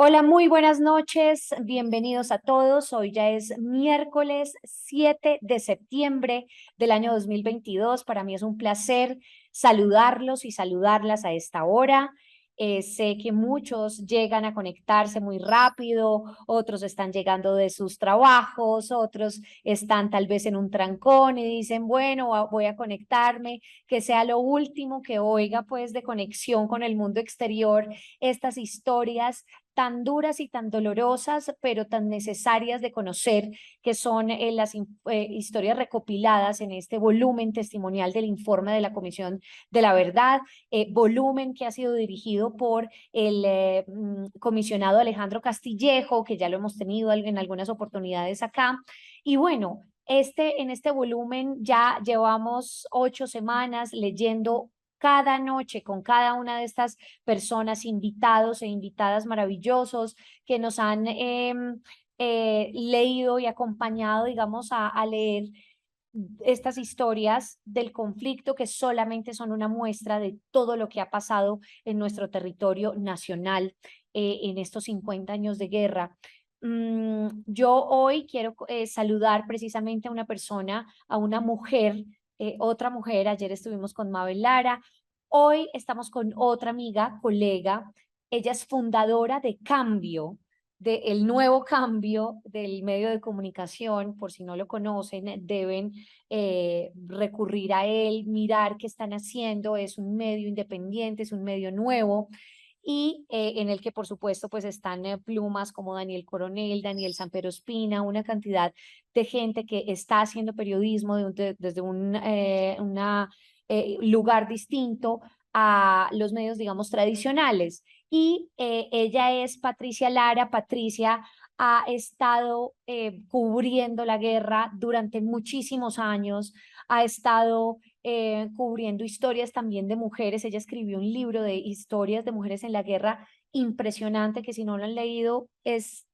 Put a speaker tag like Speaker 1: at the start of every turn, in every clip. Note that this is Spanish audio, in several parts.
Speaker 1: Hola, muy buenas noches, bienvenidos a todos. Hoy ya es miércoles 7 de septiembre del año 2022. Para mí es un placer saludarlos y saludarlas a esta hora. Sé que muchos llegan a conectarse muy rápido, otros están llegando de sus trabajos, otros están tal vez en un trancón y dicen, bueno, voy a conectarme, que sea lo último que oiga pues de conexión con el mundo exterior, estas historias tan duras y tan dolorosas, pero tan necesarias de conocer, que son las historias recopiladas en este volumen testimonial del informe de la Comisión de la Verdad, volumen que ha sido dirigido por el comisionado Alejandro Castillejo, que ya lo hemos tenido en algunas oportunidades acá. Y bueno, en este volumen ya llevamos 8 semanas leyendo cada noche con cada una de estas personas, invitados e invitadas maravillosos que nos han leído y acompañado, digamos, a leer estas historias del conflicto que solamente son una muestra de todo lo que ha pasado en nuestro territorio nacional en estos 50 años de guerra. Yo hoy quiero saludar precisamente a una persona, a una mujer, otra mujer. Ayer estuvimos con Mabel Lara, hoy estamos con otra amiga, colega. Ella es fundadora de Cambio, de El Nuevo Cambio, del medio de comunicación. Por si no lo conocen, deben recurrir a él, mirar qué están haciendo. Es un medio independiente, es un medio nuevo y en el que por supuesto pues están plumas como Daniel Coronel, Daniel Sanpero Espina, una cantidad de gente que está haciendo periodismo desde un lugar distinto a los medios, digamos, tradicionales. Y ella es Patricia Lara. Patricia ha estado cubriendo la guerra durante muchísimos años, ha estado cubriendo historias también de mujeres. Ella escribió un libro de historias de mujeres en la guerra impresionante, que si no lo han leído es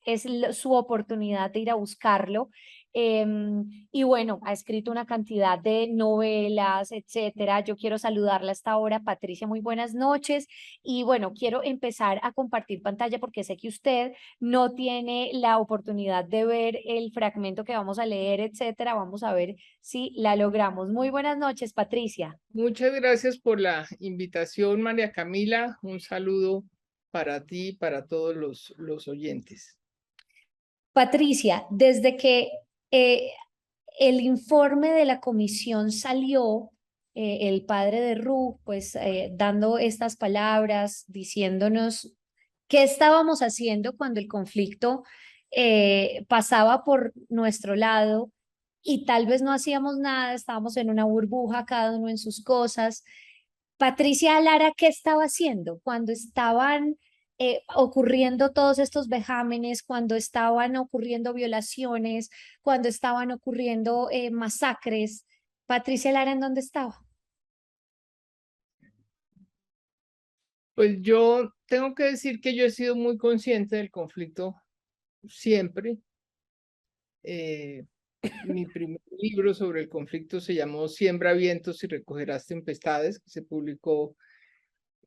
Speaker 1: su oportunidad de ir a buscarlo. Y bueno, ha escrito una cantidad de novelas, etcétera. Yo quiero saludarla hasta ahora. Patricia, muy buenas noches. Y bueno, quiero empezar a compartir pantalla porque sé que usted no tiene la oportunidad de ver el fragmento que vamos a leer, etcétera. Vamos a ver si la logramos. Muy buenas noches, Patricia.
Speaker 2: Muchas gracias por la invitación, María Camila. Un saludo para ti y para todos los oyentes.
Speaker 1: Patricia, desde que eh, el informe de la comisión salió, el padre de Ru, pues dando estas palabras, diciéndonos qué estábamos haciendo cuando el conflicto pasaba por nuestro lado y tal vez no hacíamos nada, estábamos en una burbuja, cada uno en sus cosas. Patricia Lara, ¿qué estaba haciendo cuando estaban ocurriendo todos estos vejámenes, cuando estaban ocurriendo violaciones, cuando estaban ocurriendo masacres? Patricia Lara, ¿en dónde estaba?
Speaker 2: Pues yo tengo que decir que yo he sido muy consciente del conflicto siempre. Mi primer libro sobre el conflicto se llamó Siembra vientos y recogerás tempestades, que se publicó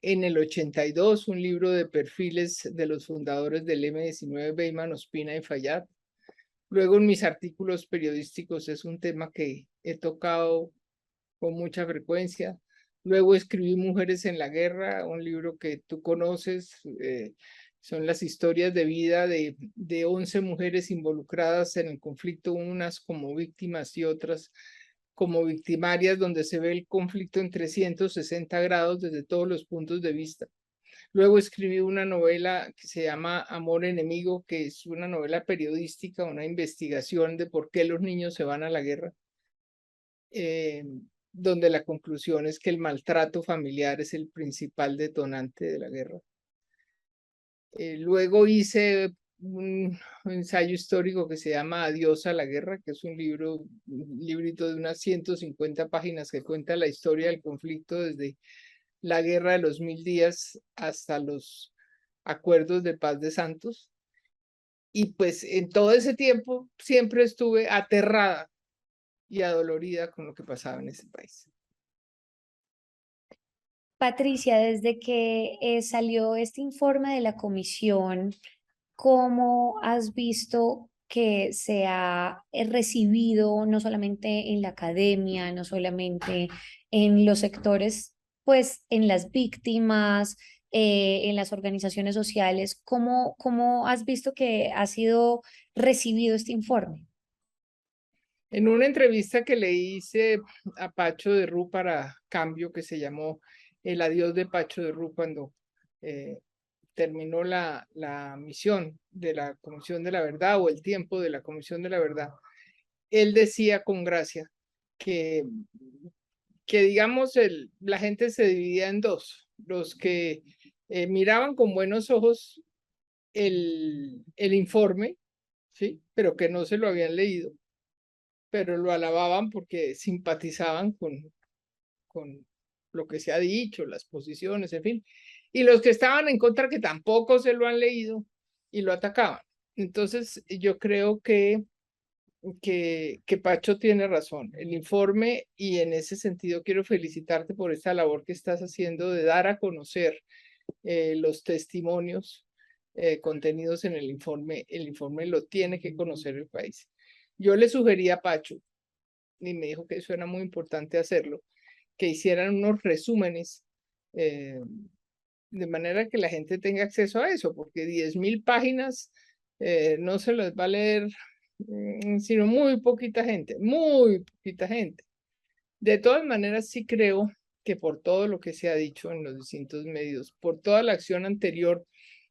Speaker 2: en el 82, un libro de perfiles de los fundadores del M-19, Beyman, Ospina y Fayad. Luego en mis artículos periodísticos es un tema que he tocado con mucha frecuencia. Luego escribí Mujeres en la Guerra, un libro que tú conoces. Son las historias de vida de 11 mujeres involucradas en el conflicto, unas como víctimas y otras como victimarias, donde se ve el conflicto en 360 grados desde todos los puntos de vista. Luego escribí una novela que se llama Amor Enemigo, que es una novela periodística, una investigación de por qué los niños se van a la guerra, donde la conclusión es que el maltrato familiar es el principal detonante de la guerra. Luego hice un ensayo histórico que se llama Adiós a la guerra, que es un librito de unas 150 páginas que cuenta la historia del conflicto desde la guerra de los 1000 días hasta los acuerdos de paz de Santos. Y pues en todo ese tiempo siempre estuve aterrada y adolorida con lo que pasaba en ese país.
Speaker 1: Patricia, desde que salió este informe de la comisión, ¿cómo has visto que se ha recibido no solamente en la academia, no solamente en los sectores, pues en las víctimas, en las organizaciones sociales? ¿Cómo has visto que ha sido recibido este informe?
Speaker 2: En una entrevista que le hice a Pacho de Rú para Cambio, que se llamó El adiós de Pacho de Rú, cuando eh, terminó la misión de la Comisión de la Verdad o el tiempo de la Comisión de la Verdad, él decía con gracia que, que digamos, la gente se dividía en dos: los que miraban con buenos ojos el informe, ¿sí? Pero que no se lo habían leído, pero lo alababan porque simpatizaban con lo que se ha dicho, las posiciones, en fin. Y los que estaban en contra, que tampoco se lo han leído y lo atacaban. Entonces, yo creo que Pacho tiene razón. El informe, y en ese sentido quiero felicitarte por esta labor que estás haciendo de dar a conocer los testimonios contenidos en el informe lo tiene que conocer el país. Yo le sugerí a Pacho, y me dijo que eso era muy importante hacerlo, que hicieran unos resúmenes eh, de manera que la gente tenga acceso a eso, porque 10.000 páginas no se las va a leer sino muy poquita gente, muy poquita gente. De todas maneras, sí creo que por todo lo que se ha dicho en los distintos medios, por toda la acción anterior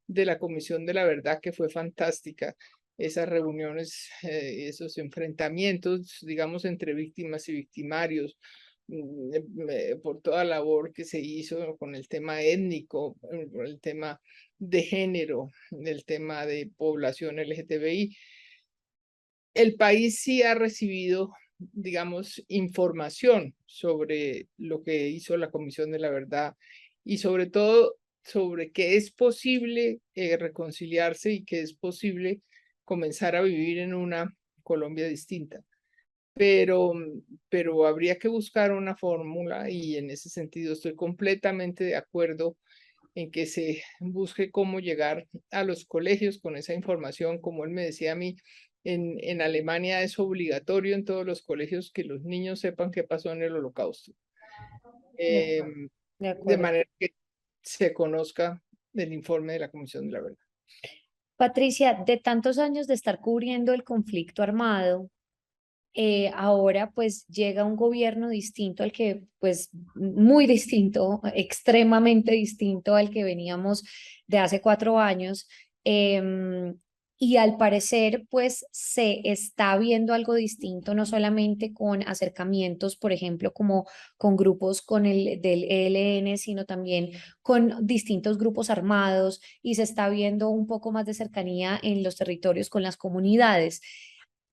Speaker 2: de la Comisión de la Verdad, que fue fantástica, esas reuniones, esos enfrentamientos, digamos, entre víctimas y victimarios, por toda la labor que se hizo con el tema étnico, con el tema de género, el tema de población LGTBI, el país sí ha recibido, digamos, información sobre lo que hizo la Comisión de la Verdad y sobre todo sobre que es posible reconciliarse y que es posible comenzar a vivir en una Colombia distinta. Pero habría que buscar una fórmula, y en ese sentido estoy completamente de acuerdo en que se busque cómo llegar a los colegios con esa información. Como él me decía a mí, en Alemania es obligatorio en todos los colegios que los niños sepan qué pasó en el Holocausto,
Speaker 1: De acuerdo. De
Speaker 2: de
Speaker 1: acuerdo.
Speaker 2: manera que se conozca el informe de la Comisión de la Verdad.
Speaker 1: Patricia, de tantos años de estar cubriendo el conflicto armado, ahora pues llega un gobierno distinto al que, pues muy distinto, extremadamente distinto al que veníamos de hace 4 años. Y al parecer pues se está viendo algo distinto, no solamente con acercamientos, por ejemplo, como con grupos con el del ELN, sino también con distintos grupos armados, y se está viendo un poco más de cercanía en los territorios con las comunidades.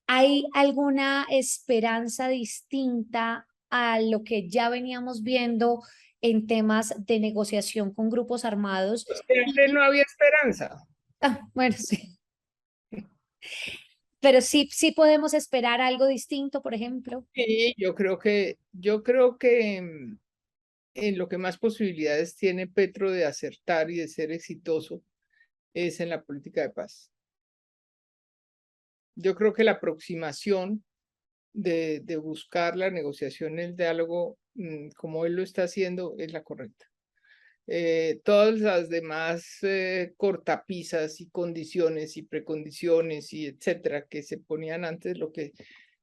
Speaker 1: ¿Hay alguna esperanza distinta a lo que ya veníamos viendo en temas de negociación con grupos armados?
Speaker 2: Pues que antes no había esperanza.
Speaker 1: Bueno, sí, pero sí podemos esperar algo distinto, por ejemplo.
Speaker 2: Sí, yo creo que en lo que más posibilidades tiene Petro de acertar y de ser exitoso es en la política de paz. Yo creo que la aproximación de buscar la negociación, el diálogo, como él lo está haciendo, es la correcta. Todas las demás cortapisas y condiciones y precondiciones y etcétera que se ponían antes, lo que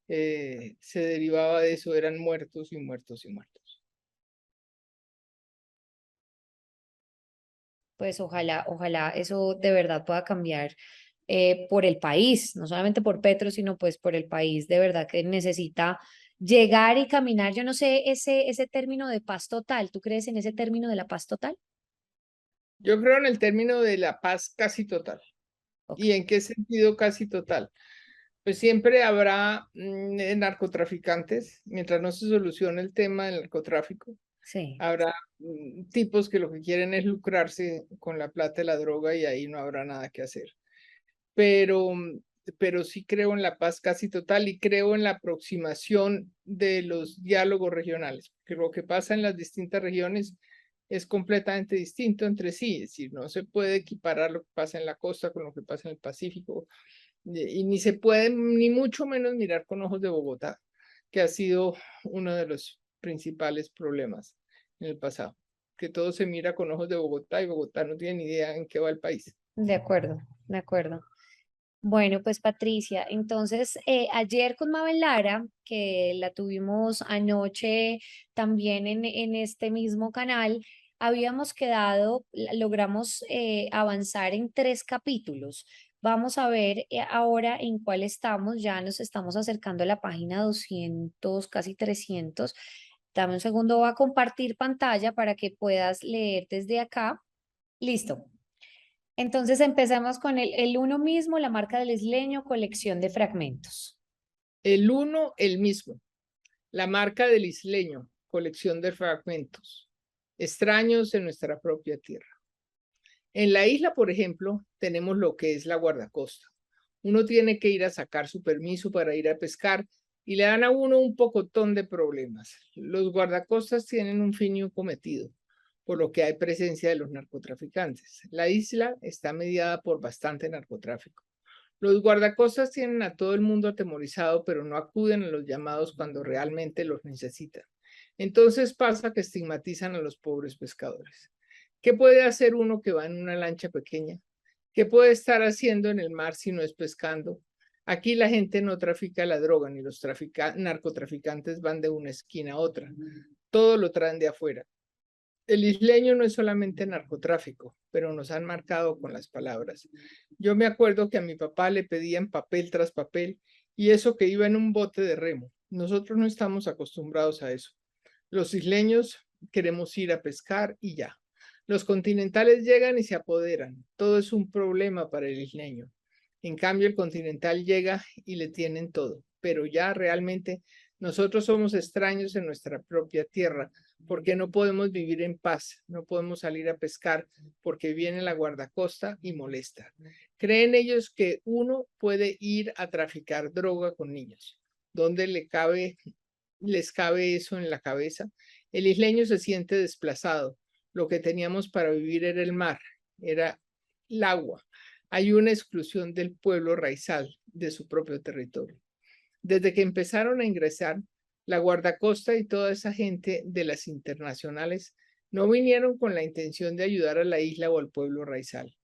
Speaker 2: se derivaba de eso eran muertos y muertos y muertos.
Speaker 1: Pues ojalá eso de verdad pueda cambiar por el país, no solamente por Petro, sino pues por el país de verdad que necesita llegar y caminar. Yo no sé ese término de paz total. ¿Tú crees en ese término de la paz total?
Speaker 2: Yo creo en el término de la paz casi total.
Speaker 1: Ok,
Speaker 2: ¿Y en qué sentido casi total? Pues siempre habrá narcotraficantes, mientras no se solucione el tema del narcotráfico.
Speaker 1: sí.
Speaker 2: Habrá tipos que lo que quieren es lucrarse con la plata de la droga, y ahí no habrá nada que hacer. Pero, pero sí creo en la paz casi total y creo en la aproximación de los diálogos regionales, que lo que pasa en las distintas regiones es completamente distinto entre sí, es decir, no se puede equiparar lo que pasa en la costa con lo que pasa en el Pacífico, y ni se puede, ni mucho menos mirar con ojos de Bogotá, que ha sido uno de los principales problemas en el pasado, que todo se mira con ojos de Bogotá y Bogotá no tiene ni idea en qué va el país.
Speaker 1: De acuerdo, de acuerdo. Bueno, pues Patricia, entonces ayer con Mabel Lara, que la tuvimos anoche también en este mismo canal, habíamos quedado, logramos avanzar en 3 capítulos. Vamos a ver ahora en cuál estamos, ya nos estamos acercando a la página 200, casi 300. Dame un segundo, voy a compartir pantalla para que puedas leer desde acá. Listo. Entonces empezamos con el uno mismo, la marca del isleño, colección de fragmentos.
Speaker 2: El uno, el mismo, la marca del isleño, colección de fragmentos, extraños en nuestra propia tierra. En la isla, por ejemplo, tenemos lo que es la guardacosta. Uno tiene que ir a sacar su permiso para ir a pescar y le dan a uno un pocotón de problemas. Los guardacostas tienen un fin y un cometido, por lo que hay presencia de los narcotraficantes. La isla está mediada por bastante narcotráfico. Los guardacostas tienen a todo el mundo atemorizado, pero no acuden a los llamados cuando realmente los necesitan. Entonces pasa que estigmatizan a los pobres pescadores. ¿Qué puede hacer uno que va en una lancha pequeña? ¿Qué puede estar haciendo en el mar si no es pescando? Aquí la gente no trafica la droga, ni los narcotraficantes van de una esquina a otra. Todo lo traen de afuera. El isleño no es solamente narcotráfico, pero nos han marcado con las palabras. Yo me acuerdo que a mi papá le pedían papel tras papel y eso que iba en un bote de remo. Nosotros no estamos acostumbrados a eso. Los isleños queremos ir a pescar y ya. Los continentales llegan y se apoderan. Todo es un problema para el isleño. En cambio, el continental llega y le tienen todo. Pero ya realmente nosotros somos extraños en nuestra propia tierra porque no podemos vivir en paz, no podemos salir a pescar porque viene la guardacosta y molesta. Creen ellos que uno puede ir a traficar droga con niños. ¿Dónde les cabe eso en la cabeza? El isleño se siente desplazado. Lo que teníamos para vivir era el mar, era el agua. Hay una exclusión del pueblo raizal de su propio territorio. Desde que empezaron a ingresar, la guardacosta y toda esa gente de las internacionales no vinieron con la intención de ayudar a la isla o al pueblo raizal.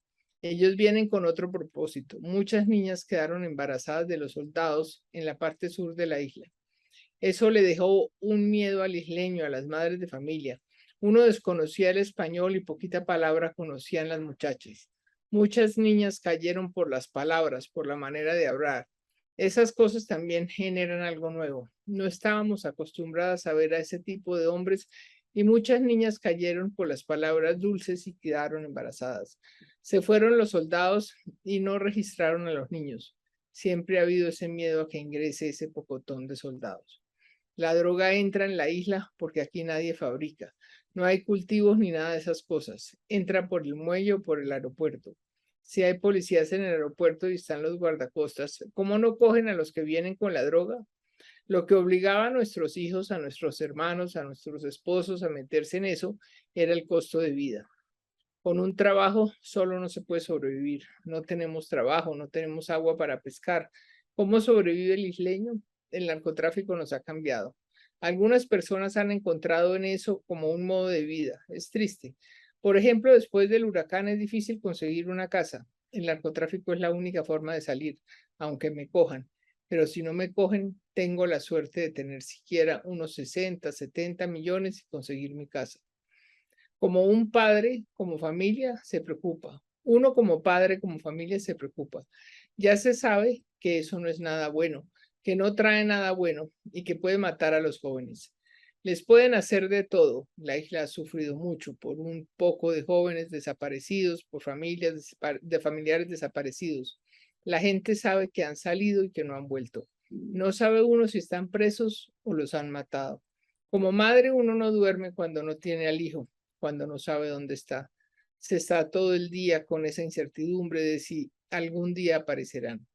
Speaker 2: Ellos vienen con otro propósito. Muchas niñas quedaron embarazadas de los soldados en la parte sur de la isla. Eso le dejó un miedo al isleño, a las madres de familia. Uno desconocía el español y poquita palabra conocían las muchachas. Muchas niñas cayeron por las palabras, por la manera de hablar. Esas cosas también generan algo nuevo. No estábamos acostumbradas a ver a ese tipo de hombres y muchas niñas cayeron por las palabras dulces y quedaron embarazadas. Se fueron los soldados y no registraron a los niños. Siempre ha habido ese miedo a que ingrese ese pocotón de soldados. La droga entra en la isla porque aquí nadie fabrica. No hay cultivos ni nada de esas cosas. Entra por el muelle o por el aeropuerto. Si hay policías en el aeropuerto y están los guardacostas, ¿cómo no cogen a los que vienen con la droga? Lo que obligaba a nuestros hijos, a nuestros hermanos, a nuestros esposos a meterse en eso era el costo de vida. Con un trabajo solo no se puede sobrevivir. No tenemos trabajo, no tenemos agua para pescar. ¿Cómo sobrevive el isleño? El narcotráfico nos ha cambiado. Algunas personas han encontrado en eso como un modo de vida. Es triste. Por ejemplo, después del huracán es difícil conseguir una casa. El narcotráfico es la única forma de salir, aunque me cojan. Pero si no me cogen, tengo la suerte de tener siquiera unos 60, 70 millones y conseguir mi casa. Como un padre, como familia, se preocupa. Uno como padre, como familia, se preocupa. Ya se sabe que eso no es nada bueno, que no trae nada bueno y que puede matar a los jóvenes. Les pueden hacer de todo. La isla ha sufrido mucho por un poco de jóvenes desaparecidos, por familias de familiares desaparecidos. La gente sabe que han salido y que no han vuelto. No sabe uno si están presos o los han matado. Como madre, uno no duerme cuando no tiene al hijo, cuando no sabe dónde está. Se está todo el día con esa incertidumbre de si algún día aparecerán.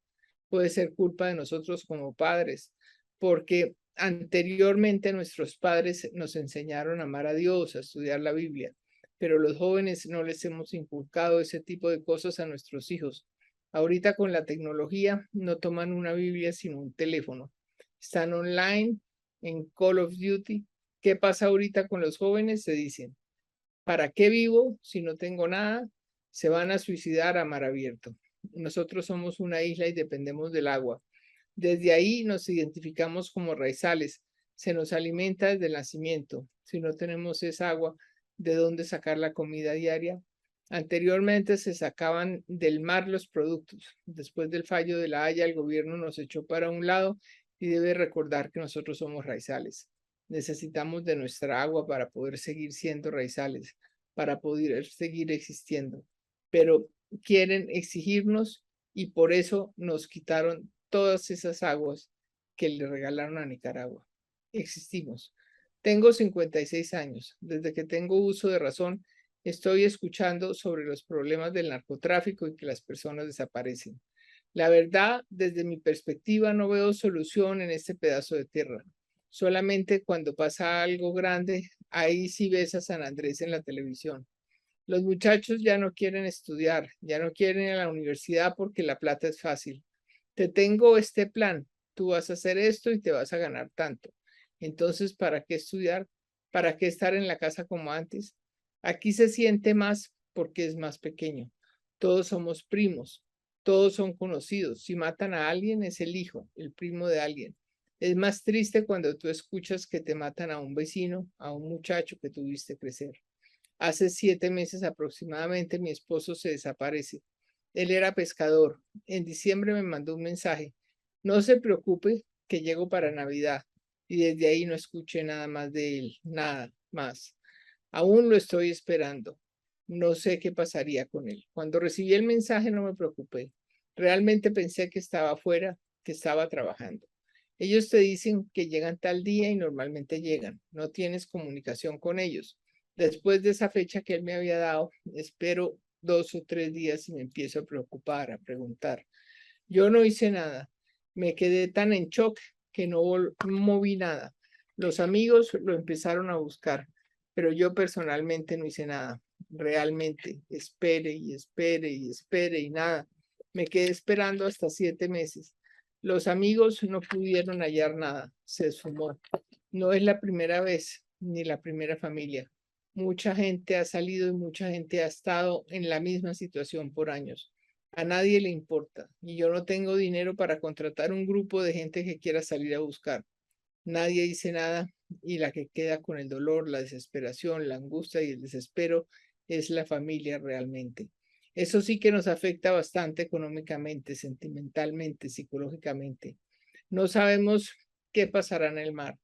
Speaker 2: Puede ser culpa de nosotros como padres, porque anteriormente nuestros padres nos enseñaron a amar a Dios, a estudiar la Biblia, pero los jóvenes no les hemos inculcado ese tipo de cosas a nuestros hijos. Ahorita con la tecnología no toman una Biblia sino un teléfono. Están online en Call of Duty. ¿Qué pasa ahorita con los jóvenes? Se dicen, ¿para qué vivo si no tengo nada? Se van a suicidar a mar abierto. Nosotros somos una isla y dependemos del agua. Desde ahí nos identificamos como raizales. Se nos alimenta desde el nacimiento. Si no tenemos esa agua, ¿de dónde sacar la comida diaria? Anteriormente se sacaban del mar los productos. Después del fallo de La Haya, el gobierno nos echó para un lado y debe recordar que nosotros somos raizales. Necesitamos de nuestra agua para poder seguir siendo raizales, para poder seguir existiendo. Pero quieren exigirnos y por eso nos quitaron todas esas aguas que le regalaron a Nicaragua. Existimos. Tengo 56 años. Desde que tengo uso de razón, estoy escuchando sobre los problemas del narcotráfico y que las personas desaparecen. La verdad, desde mi perspectiva, no veo solución en este pedazo de tierra. Solamente cuando pasa algo grande, ahí sí ves a San Andrés en la televisión. Los muchachos ya no quieren estudiar, ya no quieren ir a la universidad porque la plata es fácil. Te tengo este plan, tú vas a hacer esto y te vas a ganar tanto. Entonces, ¿para qué estudiar? ¿Para qué estar en la casa como antes? Aquí se siente más porque es más pequeño. Todos somos primos, todos son conocidos. Si matan a alguien, es el hijo, el primo de alguien. Es más triste cuando tú escuchas que te matan a un vecino, a un muchacho que tuviste crecer. Hace 7 meses aproximadamente mi esposo se desaparece. Él era pescador. En diciembre me mandó un mensaje. No se preocupe que llego para Navidad. Y desde ahí no escuché nada más de él, nada más. Aún lo estoy esperando. No sé qué pasaría con él. Cuando recibí el mensaje no me preocupé. Realmente pensé que estaba afuera, que estaba trabajando. Ellos te dicen que llegan tal día y normalmente llegan. No tienes comunicación con ellos. Después de esa fecha que él me había dado, espero 2 o 3 días y me empiezo a preocupar, a preguntar. Yo no hice nada. Me quedé tan en shock que no moví nada. Los amigos lo empezaron a buscar, pero yo personalmente no hice nada. Realmente, espere y espere y espere y nada. Me quedé esperando hasta 7 meses. Los amigos no pudieron hallar nada. Se sumó. No es la primera vez ni la primera familia. Mucha gente ha salido y mucha gente ha estado en la misma situación por años. A nadie le importa y yo no tengo dinero para contratar un grupo de gente que quiera salir a buscar. Nadie dice nada y la que queda con el dolor, la desesperación, la angustia y el desespero es la familia realmente. Eso sí que nos afecta bastante económicamente, sentimentalmente, psicológicamente. No sabemos qué pasará en el mar.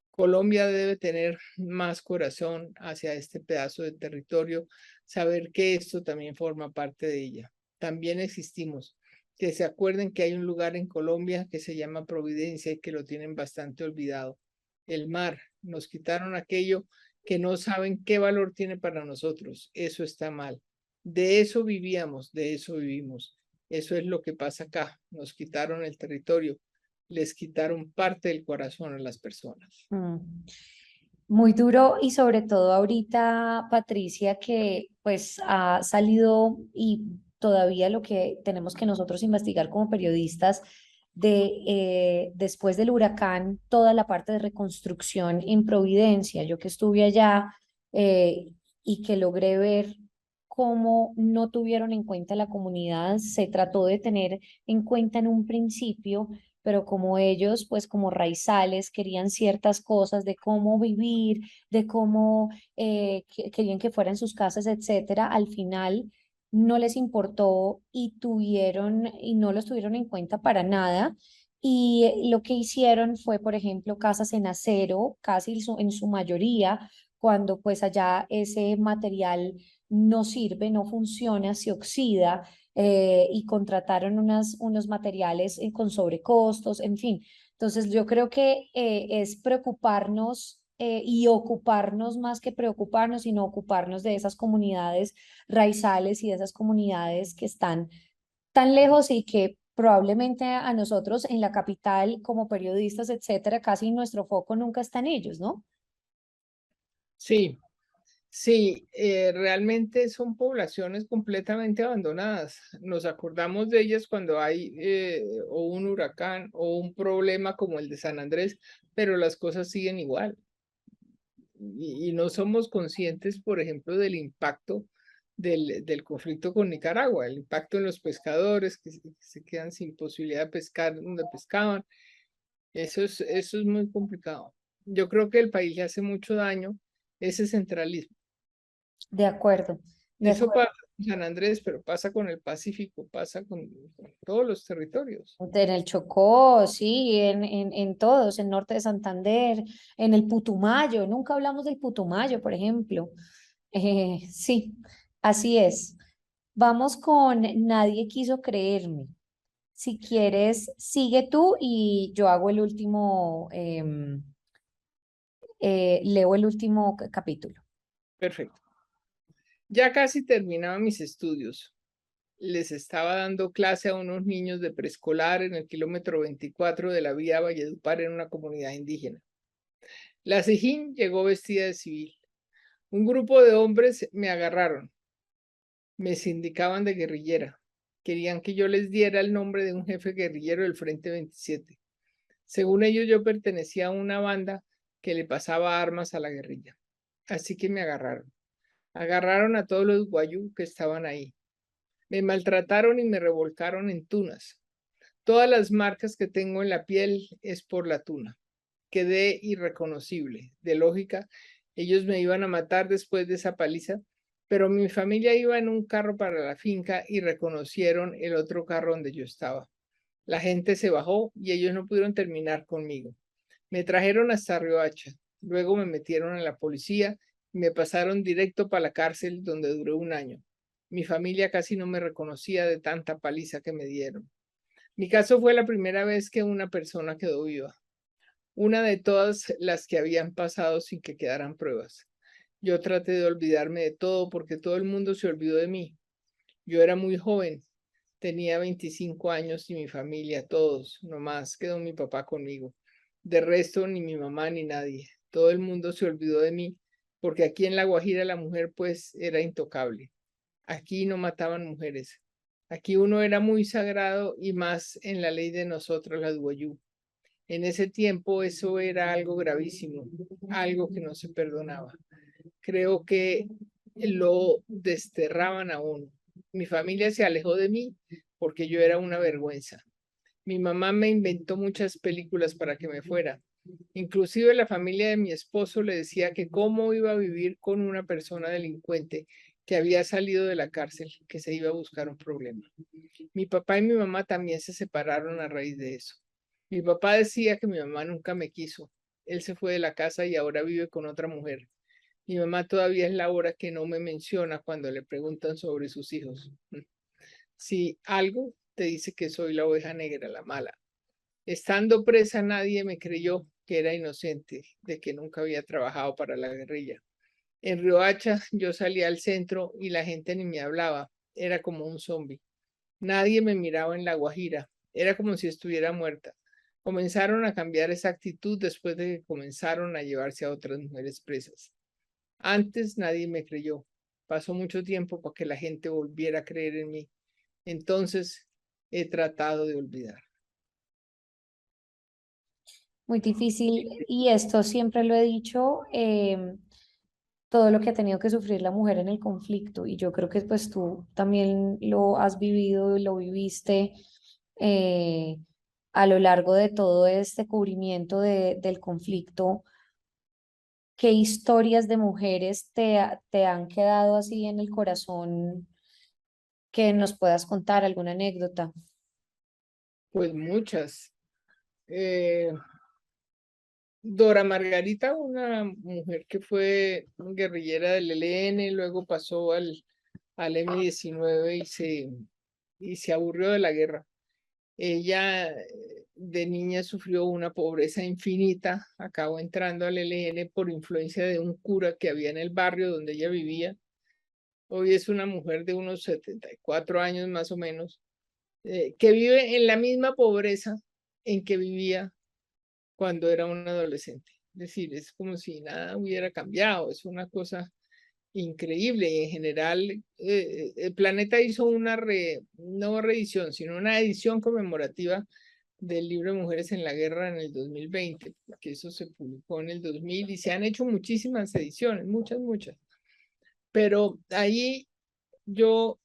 Speaker 2: Colombia debe tener más corazón hacia este pedazo de territorio, saber que esto también forma parte de ella. También existimos. Que se acuerden que hay un lugar en Colombia que se llama Providencia y que lo tienen bastante olvidado. El mar. Nos quitaron aquello que no saben qué valor tiene para nosotros. Eso está mal. De eso vivíamos, de eso vivimos. Eso es lo que pasa acá. Nos quitaron el territorio, les quitaron parte del corazón a las personas.
Speaker 1: Muy duro y sobre todo ahorita, Patricia, que pues ha salido y todavía lo que tenemos que nosotros investigar como periodistas después del huracán, toda la parte de reconstrucción en Providencia. Yo que estuve allá eh, y que logré ver cómo no tuvieron en cuenta la comunidad, se trató de tener en cuenta en un principio, pero como ellos, pues como raizales, querían ciertas cosas de cómo vivir, de cómo querían que fueran sus casas, etcétera, al final no les importó y no los tuvieron en cuenta para nada. Y lo que hicieron fue, por ejemplo, casas en acero, casi en su mayoría, cuando pues allá ese material no sirve, no funciona, se oxida y contrataron unos materiales con sobrecostos, en fin. Entonces, yo creo que es preocuparnos y ocuparnos más que preocuparnos, sino ocuparnos de esas comunidades raizales y de esas comunidades que están tan lejos y que probablemente a nosotros en la capital, como periodistas, etcétera, casi nuestro foco nunca está en ellos, ¿no?
Speaker 2: Sí, Sí, realmente son poblaciones completamente abandonadas. Nos acordamos de ellas cuando hay o un huracán o un problema como el de San Andrés, pero las cosas siguen igual. Y no somos conscientes, por ejemplo, del impacto del conflicto con Nicaragua, el impacto en los pescadores que se quedan sin posibilidad de pescar donde pescaban. Eso es muy complicado. Yo creo que el país le hace mucho daño ese centralismo.
Speaker 1: De acuerdo, de
Speaker 2: Eso
Speaker 1: acuerdo.
Speaker 2: pasa con San Andrés, pero pasa con el Pacífico, pasa con todos los territorios.
Speaker 1: En el Chocó, sí, en todos, en norte de Santander, en el Putumayo, nunca hablamos del Putumayo, por ejemplo. Sí, así es. Vamos con Nadie quiso creerme. Si quieres, sigue tú y yo hago el último, leo el último capítulo.
Speaker 2: Perfecto. Ya casi terminaba mis estudios. Les estaba dando clase a unos niños de preescolar en el kilómetro 24 de la vía Valledupar en una comunidad indígena. La Sijín llegó vestida de civil. Un grupo de hombres me agarraron, me sindicaban de guerrillera. Querían que yo les diera el nombre de un jefe guerrillero del Frente 27. Según ellos, yo pertenecía a una banda que le pasaba armas a la guerrilla. Así que me agarraron. Agarraron a todos los guayú que estaban ahí. Me maltrataron y me revolcaron en tunas. Todas las marcas que tengo en la piel es por la tuna. Quedé irreconocible. De lógica, ellos me iban a matar después de esa paliza, pero mi familia iba en un carro para la finca y reconocieron el otro carro donde yo estaba. La gente se bajó y ellos no pudieron terminar conmigo. Me trajeron hasta Riohacha. Luego me metieron a la policía y me pasaron directo para la cárcel donde duré un año. Mi familia casi no me reconocía de tanta paliza que me dieron. Mi caso fue la primera vez que una persona quedó viva, una de todas las que habían pasado sin que quedaran pruebas. Yo traté de olvidarme de todo porque todo el mundo se olvidó de mí. Yo era muy joven, tenía 25 años y mi familia, todos, nomás quedó mi papá conmigo. De resto, ni mi mamá ni nadie. Todo el mundo se olvidó de mí porque aquí en La Guajira la mujer pues era intocable. Aquí no mataban mujeres. Aquí uno era muy sagrado y más en la ley de nosotros, las Guayú. En ese tiempo eso era algo gravísimo, algo que no se perdonaba. Creo que lo desterraban a uno. Mi familia se alejó de mí porque yo era una vergüenza. Mi mamá me inventó muchas películas para que me fuera. Inclusive la familia de mi esposo le decía que cómo iba a vivir con una persona delincuente que había salido de la cárcel, que se iba a buscar un problema. Mi papá y mi mamá también se separaron a raíz de eso. Mi papá decía que mi mamá nunca me quiso. Él se fue de la casa y ahora vive con otra mujer. Mi mamá todavía es la hora que no me menciona cuando le preguntan sobre sus hijos. Si algo te dice que soy la oveja negra, la mala. Estando presa, nadie me creyó que era inocente, de que nunca había trabajado para la guerrilla. En Riohacha yo salía al centro y la gente ni me hablaba. Era como un zombi. Nadie me miraba en La Guajira. Era como si estuviera muerta. Comenzaron a cambiar esa actitud después de que comenzaron a llevarse a otras mujeres presas. Antes nadie me creyó. Pasó mucho tiempo para que la gente volviera a creer en mí. Entonces he tratado de olvidar.
Speaker 1: Muy difícil y esto siempre lo he dicho, todo lo que ha tenido que sufrir la mujer en el conflicto y yo creo que pues tú también lo has vivido y lo viviste eh, a lo largo de todo este cubrimiento del conflicto. ¿Qué historias de mujeres te han quedado así en el corazón que nos puedas contar? ¿Alguna anécdota?
Speaker 2: Pues muchas. Eh, Dora Margarita, una mujer que fue guerrillera del ELN, luego pasó al M-19 y se aburrió de la guerra. Ella de niña sufrió una pobreza infinita, acabó entrando al ELN por influencia de un cura que había en el barrio donde ella vivía. Hoy es una mujer de unos 74 años más o menos, que vive en la misma pobreza en que vivía cuando era un adolescente. Es decir, es como si nada hubiera cambiado, es una cosa increíble. Y en general, el Planeta hizo una no reedición, sino una edición conmemorativa del libro de Mujeres en la Guerra en el 2020, porque eso se publicó en el 2000 y se han hecho muchísimas ediciones, muchas. Pero ahí yo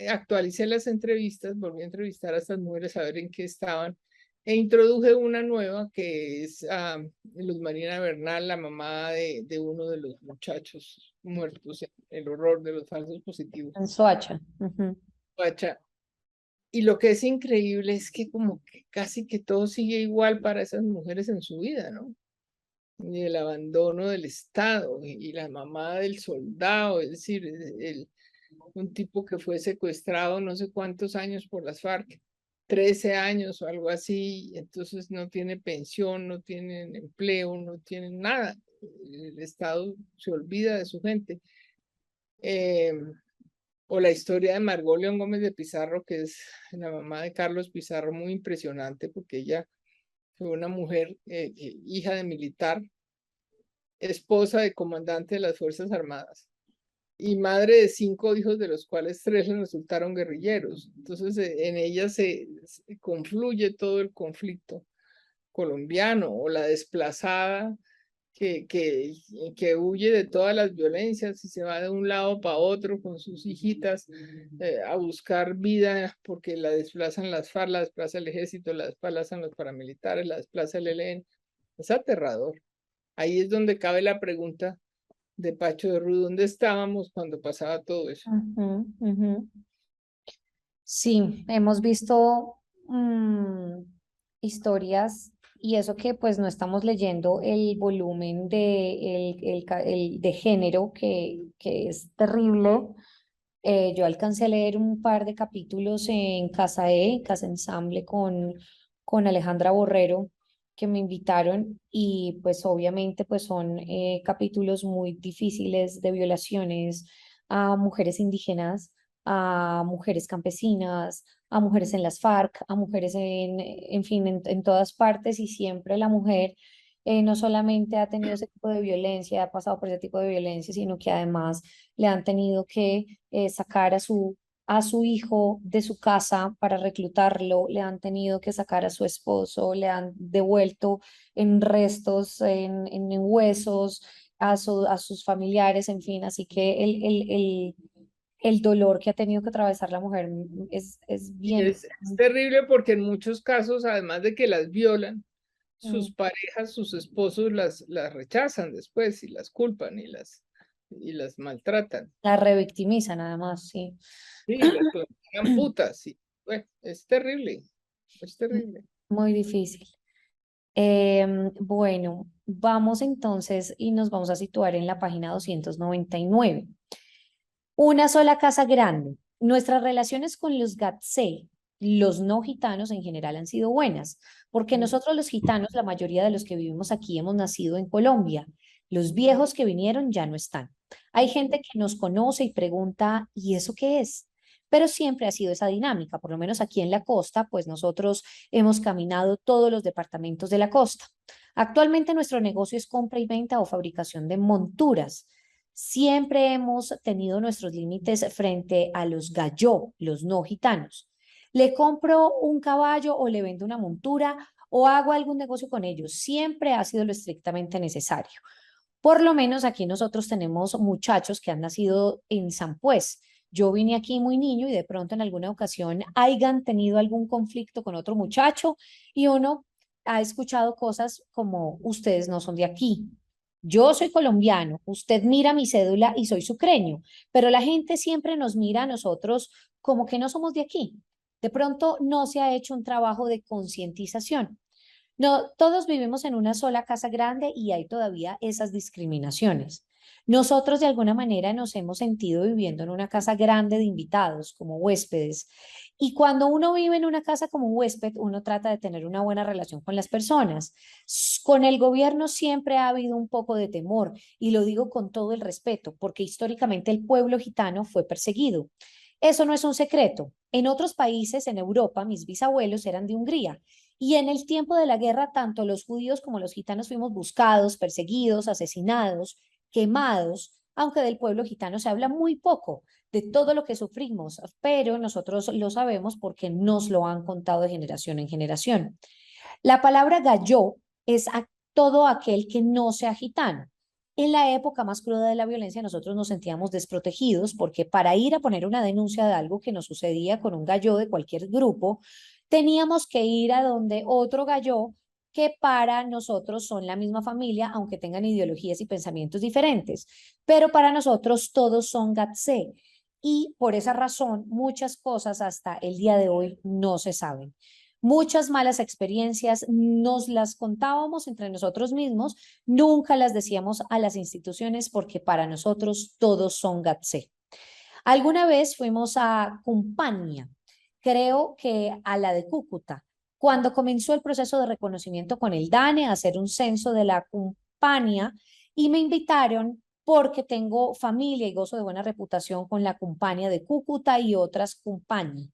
Speaker 2: actualicé las entrevistas, volví a entrevistar a estas mujeres a ver en qué estaban, e introduje una nueva que es Luz Marina Bernal, la mamá de uno de los muchachos muertos en el horror de los falsos positivos.
Speaker 1: En Soacha.
Speaker 2: Pacha. Y lo que es increíble es que como que casi que todo sigue igual para esas mujeres en su vida, ¿no? Y el abandono del Estado y la mamá del soldado, es decir, un tipo que fue secuestrado no sé cuántos años por las FARC, 13 años o algo así, entonces no tiene pensión, no tienen empleo, no tienen nada. El Estado se olvida de su gente. O la historia de Margot León Gómez de Pizarro, que es la mamá de Carlos Pizarro, muy impresionante porque ella fue una mujer, hija de militar, esposa de comandante de las Fuerzas Armadas y madre de 5 hijos, de los cuales 3 le resultaron guerrilleros. Entonces, en ella se confluye todo el conflicto colombiano, o la desplazada que huye de todas las violencias y se va de un lado para otro con sus hijitas a buscar vida porque la desplazan las FARC, la desplaza el ejército, la desplazan los paramilitares, la desplaza el ELN. Es aterrador. Ahí es donde cabe la pregunta de Pacho de Rú, ¿dónde estábamos cuando pasaba todo eso?
Speaker 1: Sí, hemos visto historias y eso que pues no estamos leyendo el volumen de género que es terrible. Yo alcancé a leer un par de capítulos en Casa Casa Ensamble con Alejandra Borrero, que me invitaron y pues obviamente pues son capítulos muy difíciles de violaciones a mujeres indígenas, a mujeres campesinas, a mujeres en las FARC, a mujeres en fin, en todas partes, y siempre la mujer no solamente ha tenido ese tipo de violencia, ha pasado por ese tipo de violencia, sino que además le han tenido que sacar a su hijo de su casa para reclutarlo, le han tenido que sacar a su esposo, le han devuelto en restos, en huesos a sus familiares, en fin, así que el dolor que ha tenido que atravesar la mujer es
Speaker 2: Y
Speaker 1: bien.
Speaker 2: es terrible porque en muchos casos, además de que las violan, sus
Speaker 1: Mm,
Speaker 2: parejas, sus esposos las rechazan después y las culpan y las maltratan.
Speaker 1: la revictimiza nada más, sí.
Speaker 2: Sí, las consideran putas. Sí. Bueno, es terrible, es terrible.
Speaker 1: Muy difícil. Bueno, vamos entonces y nos vamos a situar en la página 299. Una sola casa grande. Nuestras relaciones con los Gatsé, los no gitanos en general, han sido buenas, porque nosotros los gitanos, la mayoría de los que vivimos aquí, hemos nacido en Colombia. Los viejos que vinieron ya no están. Hay gente que nos conoce y pregunta, ¿y eso qué es? Pero siempre ha sido esa dinámica, por lo menos aquí en la costa, pues nosotros hemos caminado todos los departamentos de la costa. Actualmente nuestro negocio es compra y venta o fabricación de monturas. Siempre hemos tenido nuestros límites frente a los galló, los no gitanos. Le compro un caballo o le vendo una montura o hago algún negocio con ellos. Siempre ha sido lo estrictamente necesario. Por lo menos aquí nosotros tenemos muchachos que han nacido en San Pues. Yo vine aquí muy niño y de pronto en alguna ocasión hayan tenido algún conflicto con otro muchacho y uno ha escuchado cosas como ustedes no son de aquí. Yo soy colombiano, usted mira mi cédula y soy sucreño, pero la gente siempre nos mira a nosotros como que no somos de aquí. De pronto no se ha hecho un trabajo de concientización. No, todos vivimos en una sola casa grande y hay todavía esas discriminaciones. Nosotros de alguna manera nos hemos sentido viviendo en una casa grande de invitados, como huéspedes. Y cuando uno vive en una casa como huésped, uno trata de tener una buena relación con las personas. Con el gobierno siempre ha habido un poco de temor, y lo digo con todo el respeto, porque históricamente el pueblo gitano fue perseguido. Eso no es un secreto. En otros países, en Europa, mis bisabuelos eran de Hungría y en el tiempo de la guerra, tanto los judíos como los gitanos fuimos buscados, perseguidos, asesinados, quemados, aunque del pueblo gitano se habla muy poco de todo lo que sufrimos, pero nosotros lo sabemos porque nos lo han contado de generación en generación. La palabra gallo es a todo aquel que no sea gitano. En la época más cruda de la violencia, nosotros nos sentíamos desprotegidos porque para ir a poner una denuncia de algo que nos sucedía con un gallo de cualquier grupo, teníamos que ir a donde otro gallo que para nosotros son la misma familia, aunque tengan ideologías y pensamientos diferentes. Pero para nosotros todos son Gatsé. Y por esa razón, muchas cosas hasta el día de hoy no se saben. Muchas malas experiencias nos las contábamos entre nosotros mismos, nunca las decíamos a las instituciones porque para nosotros todos son Gatsé. Alguna vez fuimos a Cumpaña, creo que a la de Cúcuta, cuando comenzó el proceso de reconocimiento con el DANE, a hacer un censo de la Cumpaña, y me invitaron porque tengo familia y gozo de buena reputación con la Cumpaña de Cúcuta y otras Cumpañas.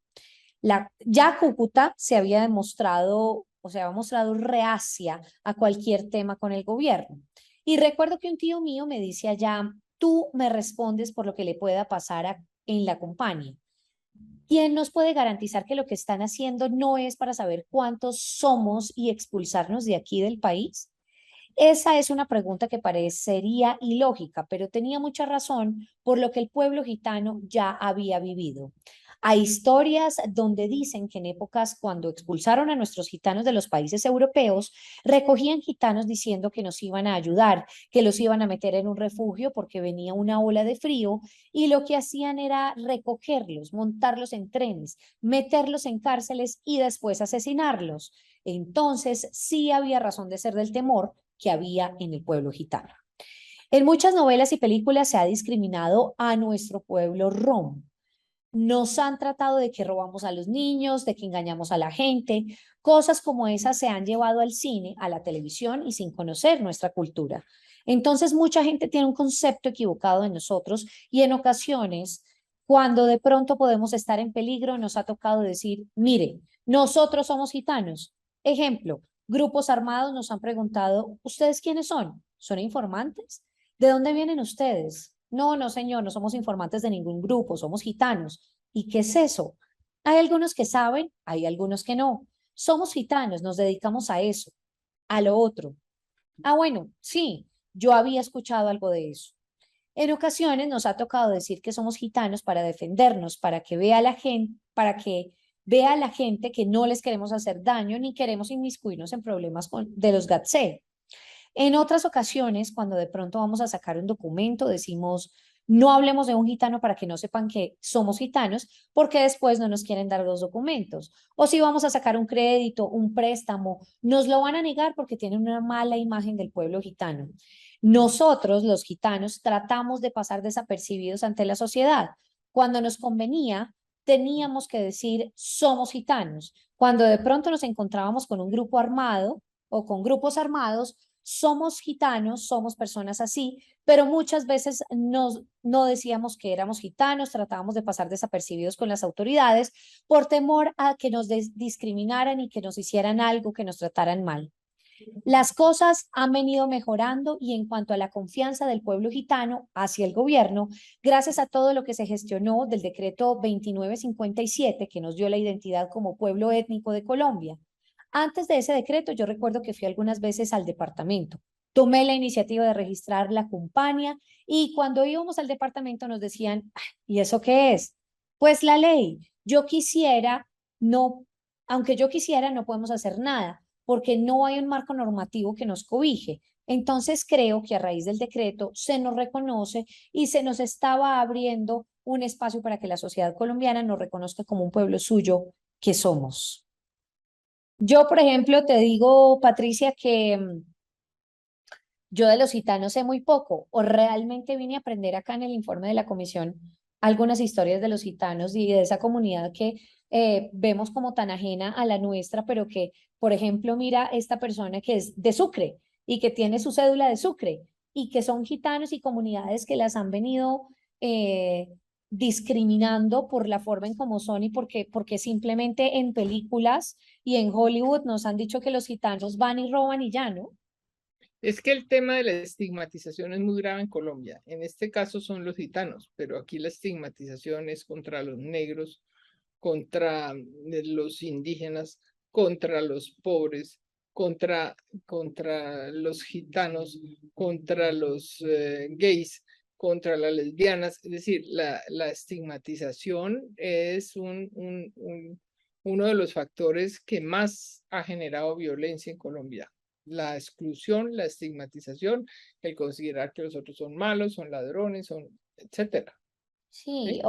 Speaker 1: Ya Cúcuta se había demostrado, o sea, había mostrado reacia a cualquier tema con el gobierno. Y recuerdo que un tío mío me dice allá, tú me respondes por lo que le pueda pasar en la compañía. ¿Quién nos puede garantizar que lo que están haciendo no es para saber cuántos somos y expulsarnos de aquí del país? Esa es una pregunta que parecería ilógica, pero tenía mucha razón por lo que el pueblo gitano ya había vivido. Hay historias donde dicen que en épocas cuando expulsaron a nuestros gitanos de los países europeos, recogían gitanos diciendo que nos iban a ayudar, que los iban a meter en un refugio porque venía una ola de frío y lo que hacían era recogerlos, montarlos en trenes, meterlos en cárceles y después asesinarlos. Entonces sí había razón de ser del temor que había en el pueblo gitano. En muchas novelas y películas se ha discriminado a nuestro pueblo rom. Nos han tratado de que robamos a los niños, de que engañamos a la gente. Cosas como esas se han llevado al cine, a la televisión y sin conocer nuestra cultura. Entonces mucha gente tiene un concepto equivocado de nosotros y en ocasiones, cuando de pronto podemos estar en peligro, nos ha tocado decir, mire, nosotros somos gitanos. Ejemplo, grupos armados nos han preguntado, ¿ustedes quiénes son? ¿Son informantes? ¿De dónde vienen ustedes? No, no, señor, no somos informantes de ningún grupo, somos gitanos. ¿Y qué es eso? Hay algunos que saben, hay algunos que no. Somos gitanos, nos dedicamos a eso, a lo otro. Ah, bueno, sí, yo había escuchado algo de eso. En ocasiones nos ha tocado decir que somos gitanos para defendernos, para que vea la gente, para que vea la gente que no les queremos hacer daño ni queremos inmiscuirnos en problemas de los GATSE. En otras ocasiones, cuando de pronto vamos a sacar un documento, decimos, no hablemos de un gitano para que no sepan que somos gitanos, porque después no nos quieren dar los documentos. O si vamos a sacar un crédito, un préstamo, nos lo van a negar porque tienen una mala imagen del pueblo gitano. Nosotros, los gitanos, tratamos de pasar desapercibidos ante la sociedad. Cuando nos convenía, teníamos que decir, somos gitanos. Cuando de pronto nos encontrábamos con un grupo armado o con grupos armados, somos gitanos, somos personas así, pero muchas veces no decíamos que éramos gitanos, tratábamos de pasar desapercibidos con las autoridades por temor a que nos discriminaran y que nos hicieran algo, que nos trataran mal. Las cosas han venido mejorando y en cuanto a la confianza del pueblo gitano hacia el gobierno, gracias a todo lo que se gestionó del decreto 2957 que nos dio la identidad como pueblo étnico de Colombia. Antes de ese decreto, yo recuerdo que fui algunas veces al departamento. Tomé la iniciativa de registrar la compañía y cuando íbamos al departamento nos decían, ¿y eso qué es? Pues la ley. Yo quisiera, no, aunque yo quisiera, no podemos hacer nada porque no hay un marco normativo que nos cobije. Entonces creo que a raíz del decreto se nos reconoce y se nos estaba abriendo un espacio para que la sociedad colombiana nos reconozca como un pueblo suyo que somos. Yo, por ejemplo, te digo, Patricia, que yo de los gitanos sé muy poco, o realmente vine a aprender acá en el informe de la comisión algunas historias de los gitanos y de esa comunidad que vemos como tan ajena a la nuestra, pero que, por ejemplo, mira esta persona que es de Sucre y que tiene su cédula de Sucre y que son gitanos y comunidades que las han venido eh, discriminando por la forma en cómo son y porque simplemente en películas y en Hollywood nos han dicho que los gitanos van y roban y ya, ¿no?
Speaker 2: Es que el tema de la estigmatización es muy grave en Colombia. En este caso son los gitanos, pero aquí la estigmatización es contra los negros, contra los indígenas, contra los pobres, contra los gitanos, contra los gays, contra las lesbianas. Es decir, la estigmatización es uno de los factores que más ha generado violencia en Colombia. La exclusión, la estigmatización, el considerar que los otros son malos, son ladrones, son, etcétera.
Speaker 1: Sí,
Speaker 2: ¿Sí?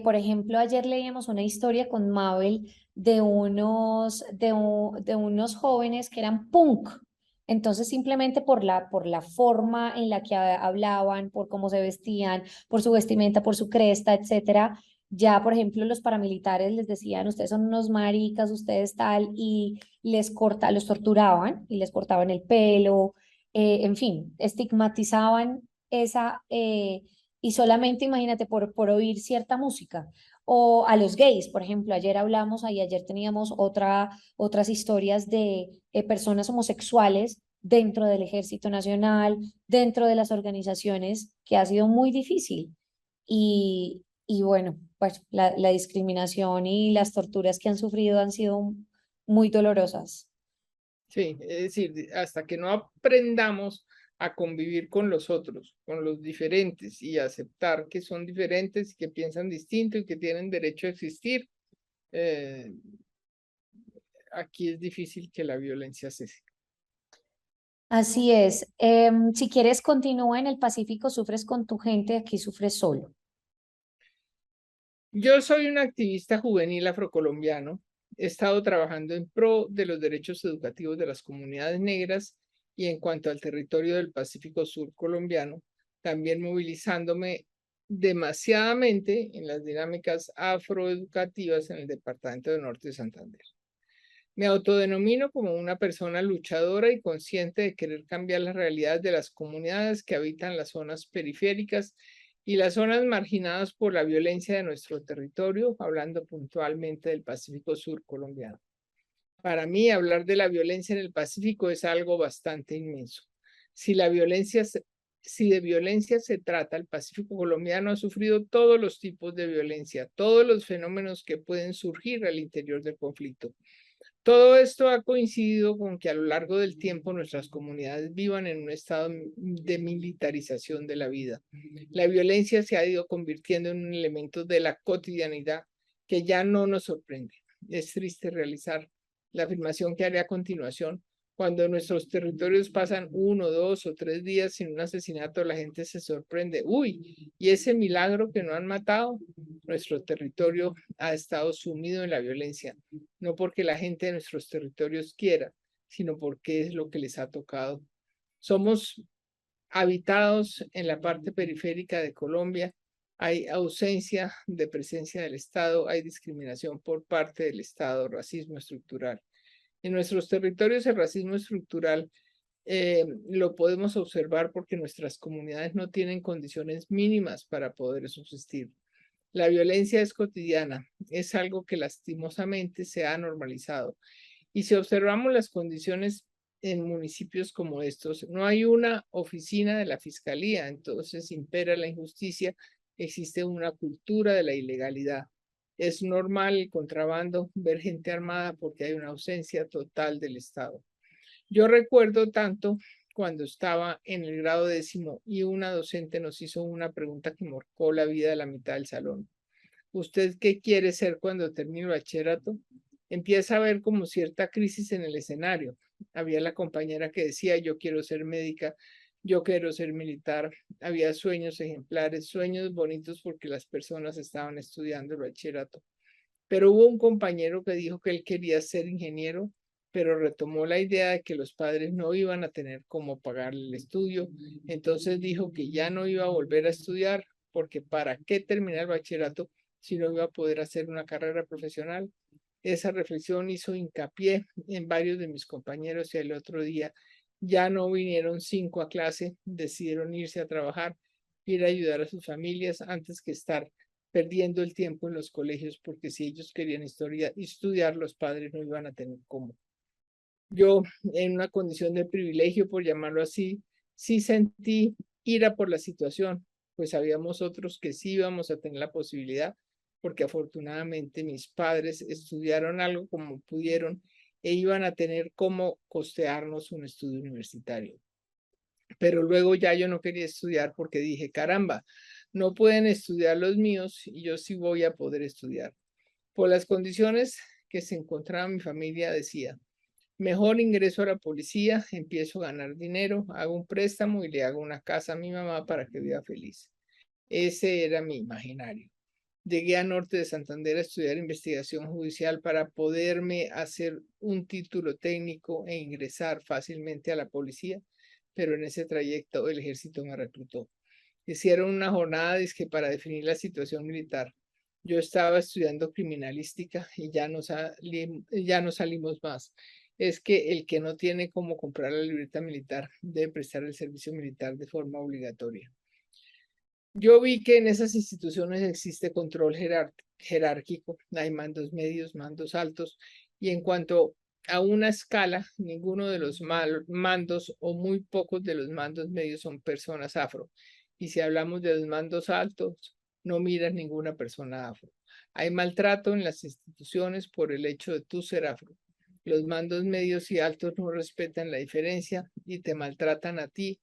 Speaker 1: por ejemplo, ayer leíamos una historia con Mabel de de unos jóvenes que eran punk. Entonces, simplemente por la forma en la que hablaban, por cómo se vestían, por su vestimenta, por su cresta, etcétera, ya, por ejemplo, los paramilitares les decían, ustedes son unos maricas, ustedes tal, y los torturaban y les cortaban el pelo, en fin, estigmatizaban esa, y solamente imagínate por oír cierta música. O a los gays, por ejemplo, ayer hablamos, ahí ayer teníamos otras historias de personas homosexuales dentro del Ejército Nacional, dentro de las organizaciones, que ha sido muy difícil. Y bueno, pues la discriminación y las torturas que han sufrido han sido muy dolorosas.
Speaker 2: Sí, es decir, hasta que no aprendamos a convivir con los otros, con los diferentes y aceptar que son diferentes y que piensan distinto y que tienen derecho a existir, eh, aquí es difícil que la violencia cese.
Speaker 1: Así es. Si quieres, continúa en el Pacífico, sufres con tu gente, aquí sufres solo.
Speaker 2: Yo soy un activista juvenil afrocolombiano. He estado trabajando en pro de los derechos educativos de las comunidades negras y en cuanto al territorio del Pacífico Sur colombiano, también movilizándome demasiadamente en las dinámicas afroeducativas en el departamento de Norte de Santander. Me autodenomino como una persona luchadora y consciente de querer cambiar las realidades de las comunidades que habitan las zonas periféricas y las zonas marginadas por la violencia de nuestro territorio, hablando puntualmente del Pacífico Sur colombiano. Para mí, hablar de la violencia en el Pacífico es algo bastante inmenso. Si la violencia si de violencia se trata, el Pacífico colombiano ha sufrido todos los tipos de violencia, todos los fenómenos que pueden surgir al interior del conflicto. Todo esto ha coincidido con que a lo largo del tiempo nuestras comunidades vivan en un estado de militarización de la vida. La violencia se ha ido convirtiendo en un elemento de la cotidianidad que ya no nos sorprende. Es triste realizar la afirmación que haré a continuación. Cuando en nuestros territorios pasan 1, 2 o 3 días sin un asesinato, la gente se sorprende. Uy, ¿y ese milagro que no han matado? Nuestro territorio ha estado sumido en la violencia, no porque la gente de nuestros territorios quiera, sino porque es lo que les ha tocado. Somos habitados en la parte periférica de Colombia, hay ausencia de presencia del Estado, hay discriminación por parte del Estado, racismo estructural. En nuestros territorios el racismo estructural lo podemos observar porque nuestras comunidades no tienen condiciones mínimas para poder subsistir. La violencia es cotidiana, es algo que lastimosamente se ha normalizado. Y si observamos las condiciones en municipios como estos, no hay una oficina de la fiscalía, entonces impera la injusticia, existe una cultura de la ilegalidad. Es normal el contrabando, ver gente armada porque hay una ausencia total del Estado. Yo recuerdo tanto cuando estaba en el grado 10º y una docente nos hizo una pregunta que marcó la vida de la mitad del salón. ¿Usted qué quiere ser cuando termine el bachillerato? Empieza a ver como cierta crisis en el escenario. Había la compañera que decía, yo quiero ser médica, yo quiero ser militar. Había sueños ejemplares, sueños bonitos porque las personas estaban estudiando el bachillerato. Pero hubo un compañero que dijo que él quería ser ingeniero, pero retomó la idea de que los padres no iban a tener cómo pagar el estudio. Entonces dijo que ya no iba a volver a estudiar porque para qué terminar el bachillerato si no iba a poder hacer una carrera profesional. Esa reflexión hizo hincapié en varios de mis compañeros y el otro día ya no vinieron 5 a clase, decidieron irse a trabajar, ir a ayudar a sus familias antes que estar perdiendo el tiempo en los colegios, porque si ellos querían estudiar, los padres no iban a tener cómo. Yo, en una condición de privilegio, por llamarlo así, sí sentí ira por la situación, pues habíamos otros que sí íbamos a tener la posibilidad, porque afortunadamente mis padres estudiaron algo como pudieron e iban a tener cómo costearnos un estudio universitario. Pero luego ya yo no quería estudiar porque dije, caramba, no pueden estudiar los míos y yo sí voy a poder estudiar. Por las condiciones que se encontraba mi familia, decía, mejor ingreso a la policía, empiezo a ganar dinero, hago un préstamo y le hago una casa a mi mamá para que viva feliz. Ese era mi imaginario. Llegué a Norte de Santander a estudiar investigación judicial para poderme hacer un título técnico e ingresar fácilmente a la policía, pero en ese trayecto el ejército me reclutó. Hicieron una jornada dizque para definir la situación militar. Yo estaba estudiando criminalística y ya no salimos más. Es que el que no tiene cómo comprar la libreta militar debe prestar el servicio militar de forma obligatoria. Yo vi que en esas instituciones existe control jerárquico, hay mandos medios, mandos altos, y en cuanto a una escala, ninguno de los mandos o muy pocos de los mandos medios son personas afro. Y si hablamos de los mandos altos, no miras ninguna persona afro. Hay maltrato en las instituciones por el hecho de tú ser afro. Los mandos medios y altos no respetan la diferencia y te maltratan a ti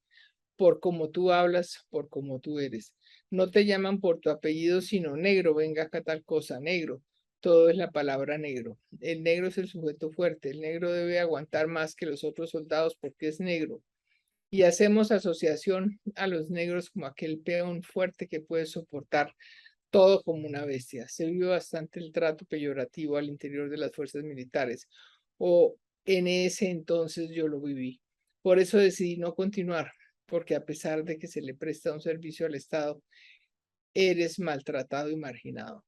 Speaker 2: por cómo tú hablas, por cómo tú eres. No te llaman por tu apellido, sino negro, venga acá tal cosa, negro. Todo es la palabra negro. El negro es el sujeto fuerte, el negro debe aguantar más que los otros soldados porque es negro. Y hacemos asociación a los negros como aquel peón fuerte que puede soportar todo como una bestia. Se vive bastante el trato peyorativo al interior de las fuerzas militares, o en ese entonces yo lo viví. Por eso decidí no continuar, porque a pesar de que se le presta un servicio al Estado, eres maltratado y marginado.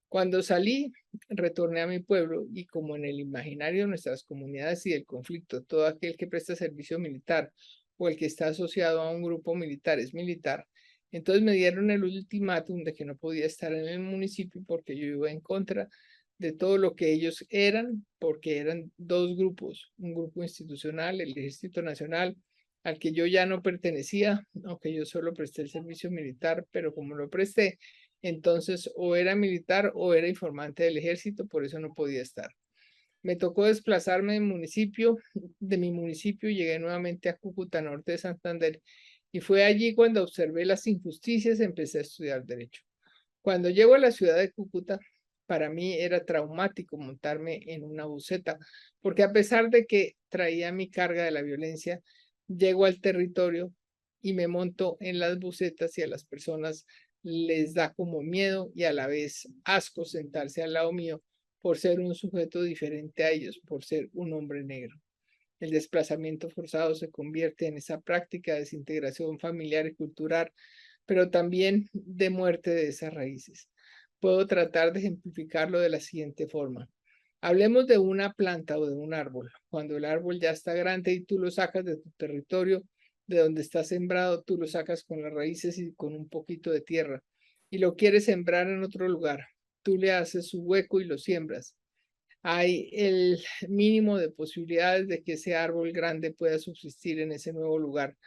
Speaker 2: Cuando salí, retorné a mi pueblo y como en el imaginario de nuestras comunidades y del conflicto, todo aquel que presta servicio militar o el que está asociado a un grupo militar es militar, entonces me dieron el ultimátum de que no podía estar en el municipio porque yo iba en contra de todo lo que ellos eran, porque eran dos grupos, un grupo institucional, el Ejército Nacional, al que yo ya no pertenecía, aunque yo solo presté el servicio militar, pero como lo presté, entonces o era militar o era informante del ejército, por eso no podía estar. Me tocó desplazarme de mi municipio, llegué nuevamente a Cúcuta, norte de Santander, y fue allí cuando observé las injusticias, empecé a estudiar derecho. Cuando llego a la ciudad de Cúcuta, para mí era traumático montarme en una buseta, porque a pesar de que traía mi carga de la violencia, llego al territorio y me monto en las busetas y a las personas les da como miedo y a la vez asco sentarse al lado mío por ser un sujeto diferente a ellos, por ser un hombre negro. El desplazamiento forzado se convierte en esa práctica de desintegración familiar y cultural, pero también de muerte de esas raíces. Puedo tratar de ejemplificarlo de la siguiente forma. Hablemos de una planta o de un árbol. Cuando el árbol ya está grande y tú lo sacas de tu territorio, de donde está sembrado, tú lo sacas con las raíces y con un poquito de tierra y lo quieres sembrar en otro lugar. Tú le haces su hueco y lo siembras. Hay el mínimo de posibilidades de que ese árbol grande pueda subsistir en ese nuevo lugar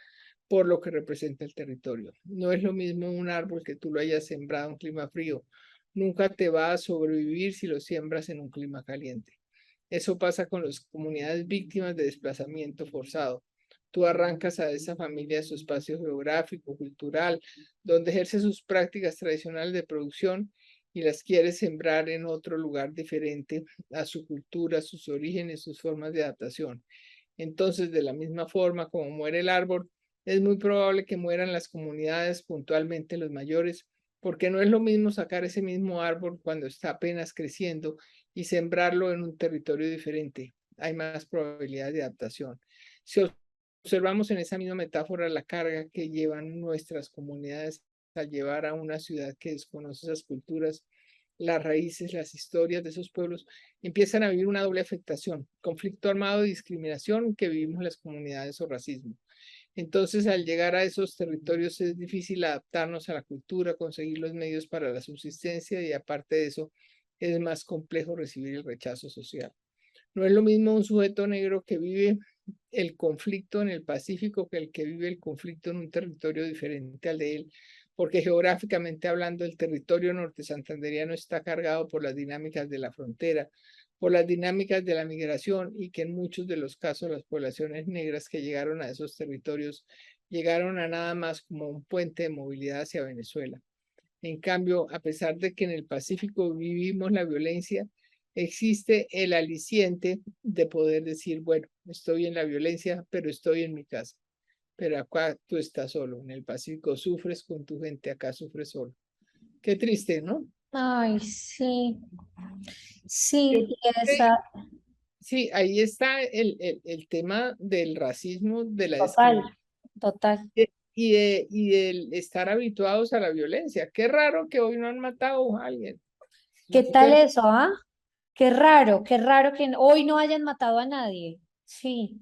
Speaker 2: por lo que representa el territorio. No es lo mismo un árbol que tú lo hayas sembrado en clima frío. Nunca te va a sobrevivir si lo siembras en un clima caliente. Eso pasa con las comunidades víctimas de desplazamiento forzado. Tú arrancas a esa familia de su espacio geográfico, cultural, donde ejerce sus prácticas tradicionales de producción y las quieres sembrar en otro lugar diferente a su cultura, sus orígenes, sus formas de adaptación. Entonces, de la misma forma como muere el árbol, es muy probable que mueran las comunidades, puntualmente los mayores, porque no es lo mismo sacar ese mismo árbol cuando está apenas creciendo y sembrarlo en un territorio diferente. Hay más probabilidad de adaptación. Si observamos en esa misma metáfora la carga que llevan nuestras comunidades al llevar a una ciudad que desconoce esas culturas, las raíces, las historias de esos pueblos, empiezan a vivir una doble afectación, conflicto armado y discriminación que vivimos las comunidades o racismo. Entonces, al llegar a esos territorios es difícil adaptarnos a la cultura, conseguir los medios para la subsistencia y aparte de eso, es más complejo recibir el rechazo social. No es lo mismo un sujeto negro que vive el conflicto en el Pacífico que el que vive el conflicto en un territorio diferente al de él, porque geográficamente hablando el territorio norte santanderiano está cargado por las dinámicas de la frontera, por las dinámicas de la migración y que en muchos de los casos las poblaciones negras que llegaron a esos territorios llegaron a nada más como un puente de movilidad hacia Venezuela. En cambio, a pesar de que en el Pacífico vivimos la violencia, existe el aliciente de poder decir, bueno, estoy en la violencia, pero estoy en mi casa. Pero acá tú estás solo. En el Pacífico sufres con tu gente, acá sufres solo. Qué triste, ¿no?
Speaker 1: Ay, sí, sí, y
Speaker 2: Sí,
Speaker 1: esa,
Speaker 2: sí, ahí está el tema del racismo, de la
Speaker 1: total,
Speaker 2: discriminación
Speaker 1: total.
Speaker 2: y del estar habituados a la violencia. Qué raro que hoy no han matado a alguien.
Speaker 1: ¿Qué tal eso, ah? Qué raro que hoy no hayan matado a nadie. Sí,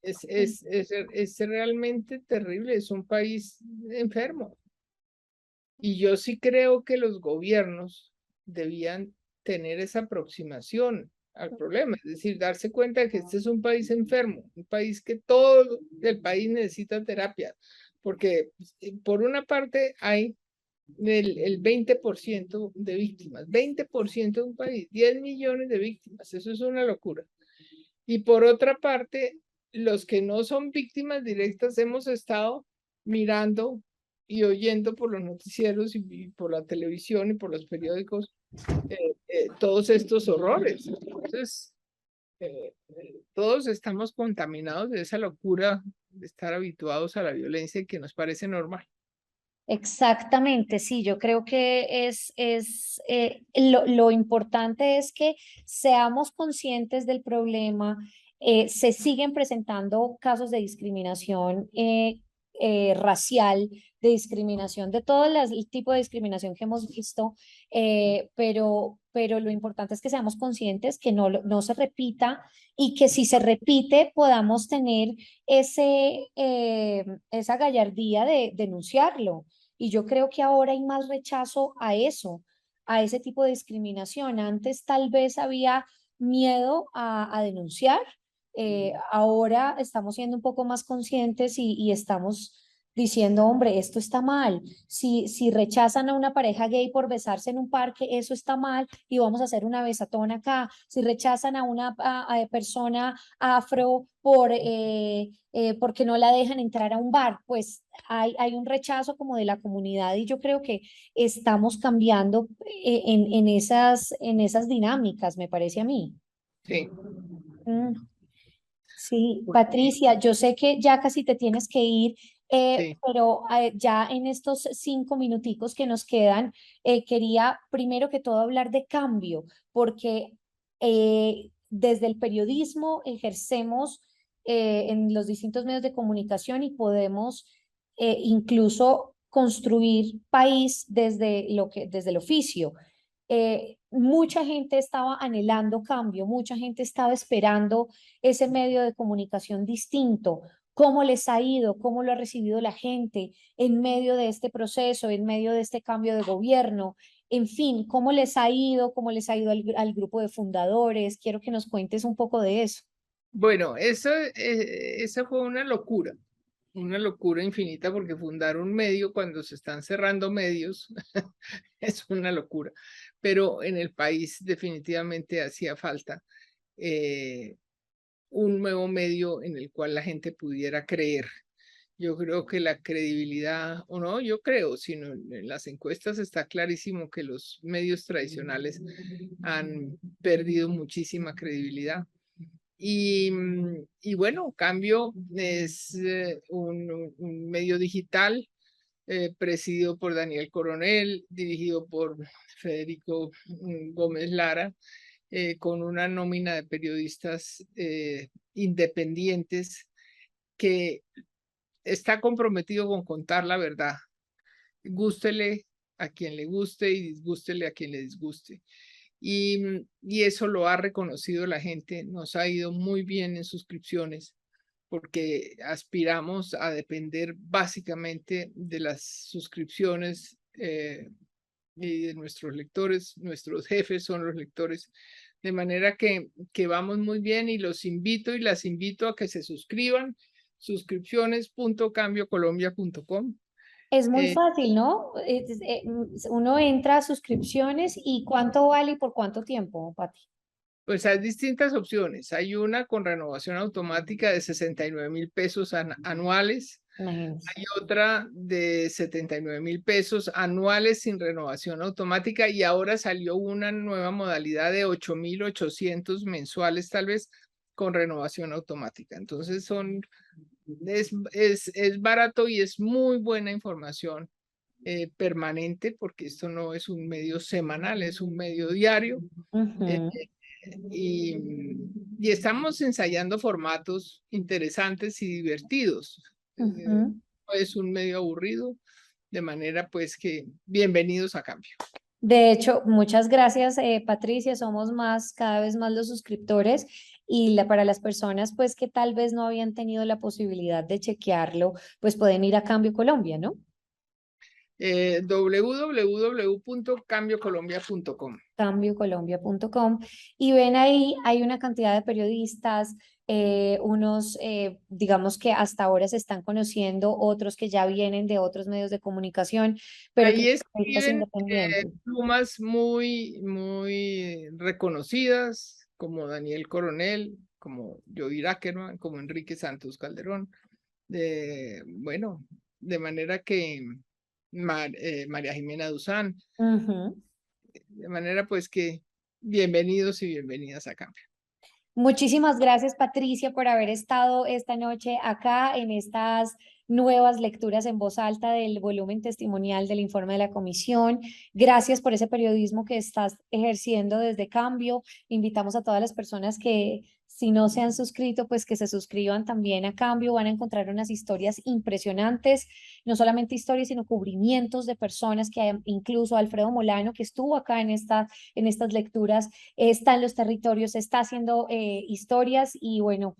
Speaker 2: Es realmente terrible, es un país enfermo. Y yo sí creo que los gobiernos debían tener esa aproximación al problema, es decir, darse cuenta de que este es un país enfermo, un país que todo el país necesita terapia, porque por una parte hay el 20% de víctimas, 20% de un país, 10 millones de víctimas, eso es una locura. Y por otra parte, los que no son víctimas directas hemos estado mirando y oyendo por los noticieros y por la televisión y por los periódicos todos estos horrores. Entonces, todos estamos contaminados de esa locura de estar habituados a la violencia y que nos parece normal.
Speaker 1: exactamente, sí, yo creo que lo importante es que seamos conscientes del problema. Se siguen presentando casos de discriminación racial, de discriminación, de todo el tipo de discriminación que hemos visto, pero lo importante es que seamos conscientes que no se repita y que si se repite podamos tener esa gallardía de denunciarlo. Y yo creo que ahora hay más rechazo a eso, a ese tipo de discriminación. Antes tal vez había miedo a denunciar, ahora estamos siendo un poco más conscientes y estamos diciendo, hombre, esto está mal. Si rechazan a una pareja gay por besarse en un parque, eso está mal y vamos a hacer una besatón acá. Si rechazan a una persona afro porque no la dejan entrar a un bar, pues hay un rechazo como de la comunidad y yo creo que estamos cambiando en esas dinámicas, me parece a mí.
Speaker 2: Sí,
Speaker 1: Mm. Sí,
Speaker 2: porque,
Speaker 1: Patricia, yo sé que ya casi te tienes que ir,
Speaker 2: sí.
Speaker 1: pero ya en estos 5 minuticos que nos quedan, quería primero que todo hablar de cambio, porque desde el periodismo ejercemos en los distintos medios de comunicación y podemos incluso construir país desde el oficio. Mucha gente estaba anhelando cambio, mucha gente estaba esperando ese medio de comunicación distinto. ¿Cómo les ha ido? ¿Cómo lo ha recibido la gente en medio de este proceso, en medio de este cambio de gobierno? En fin, ¿cómo les ha ido? ¿Cómo les ha ido al grupo de fundadores? Quiero que nos cuentes un poco de eso.
Speaker 2: Bueno, esa fue una locura infinita porque fundar un medio cuando se están cerrando medios es una locura, pero en el país definitivamente hacía falta eh, un nuevo medio en el cual la gente pudiera creer. Yo creo que la credibilidad, o no, yo creo, sino en las encuestas está clarísimo que los medios tradicionales han perdido muchísima credibilidad. Y bueno, Cambio es un medio digital presidido por Daniel Coronel, dirigido por Federico Gómez Lara, con una nómina de periodistas independientes que está comprometido con contar la verdad. Gústele a quien le guste y disgústele a quien le disguste. Y eso lo ha reconocido la gente, nos ha ido muy bien en suscripciones porque aspiramos a depender básicamente de las suscripciones y de nuestros lectores. Nuestros jefes son los lectores De manera que vamos muy bien y los invito y las invito a que se suscriban. Suscripciones.cambiocolombia.com.
Speaker 1: Es muy fácil, ¿no? Uno entra a suscripciones y ¿cuánto vale y por cuánto tiempo, Pati?
Speaker 2: Pues hay distintas opciones. Hay una con renovación automática de 69.000 pesos anuales.
Speaker 1: Imagínense.
Speaker 2: Hay otra de 79.000 pesos anuales sin renovación automática y ahora salió una nueva modalidad de 8.800 mensuales tal vez con renovación automática. Entonces es barato y es muy buena información permanente porque esto no es un medio semanal, es un medio diario. Eh,
Speaker 1: Ujú,
Speaker 2: y, y estamos ensayando formatos interesantes y divertidos.
Speaker 1: ujú.
Speaker 2: No es un medio aburrido, de manera pues que bienvenidos a Cambio.
Speaker 1: De hecho, muchas gracias, Patricia. Somos más, cada vez más los suscriptores y para las personas pues que tal vez no habían tenido la posibilidad de chequearlo, pues pueden ir a Cambio Colombia, ¿no?
Speaker 2: www.cambiocolombia.com.
Speaker 1: Cambiocolombia.com y ven ahí, hay una cantidad de periodistas, unos, digamos que hasta ahora se están conociendo, otros que ya vienen de otros medios de comunicación, pero que
Speaker 2: Ahí
Speaker 1: son periodistas
Speaker 2: escriben
Speaker 1: independientes.
Speaker 2: plumas muy reconocidas, como Daniel Coronel, como Joey Ackerman, como Enrique Santos Calderón. Bueno, de manera que María Jimena Duzán,
Speaker 1: Ujú.
Speaker 2: de manera pues que bienvenidos y bienvenidas a Cambio.
Speaker 1: Muchísimas gracias, Patricia, por haber estado esta noche acá en estas nuevas lecturas en voz alta del volumen testimonial del informe de la comisión. Gracias por ese periodismo que estás ejerciendo desde Cambio. Invitamos a todas las personas que, si no se han suscrito, pues que se suscriban también a Cambio. Van a encontrar unas historias impresionantes, no solamente historias, sino cubrimientos de personas que incluso Alfredo Molano, que estuvo acá en estas lecturas, está en los territorios, está haciendo historias y bueno,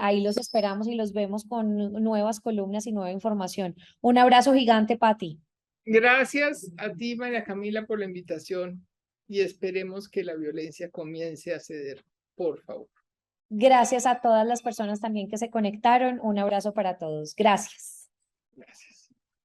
Speaker 1: ahí los esperamos y los vemos con nuevas columnas y nueva información. Un abrazo gigante, Pati.
Speaker 2: Gracias a ti, María Camila, por la invitación y esperemos que la violencia comience a ceder, por favor.
Speaker 1: Gracias a todas las personas también que se conectaron. Un abrazo para todos. Gracias.
Speaker 2: Gracias.